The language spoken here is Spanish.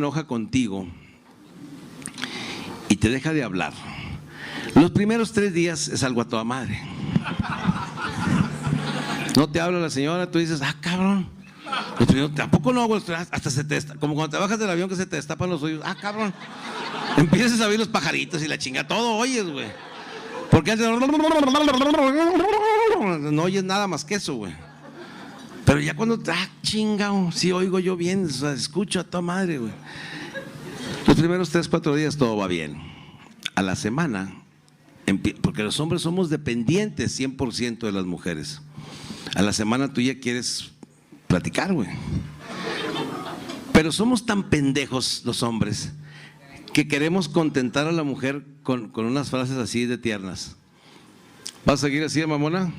enoja contigo y te deja de hablar, los primeros 3 días es algo a toda madre. No te habla la señora, tú dices, ah, cabrón. Tampoco no, güey, hasta se te como cuando te bajas del avión que se te destapan los oídos. Ah, cabrón. Empiezas a oír los pajaritos y la chinga, todo oyes, güey. Porque antes no oyes nada más que eso, güey. Pero ya cuando, chingao, sí oigo yo bien, o sea, escucho a toda madre, güey. Los primeros 3, 4 días todo va bien. A la semana, porque los hombres somos dependientes 100% de las mujeres. A la semana tú ya quieres platicar, güey. Pero somos tan pendejos los hombres que queremos contentar a la mujer con unas frases así de tiernas. ¿Vas a seguir así, mamona?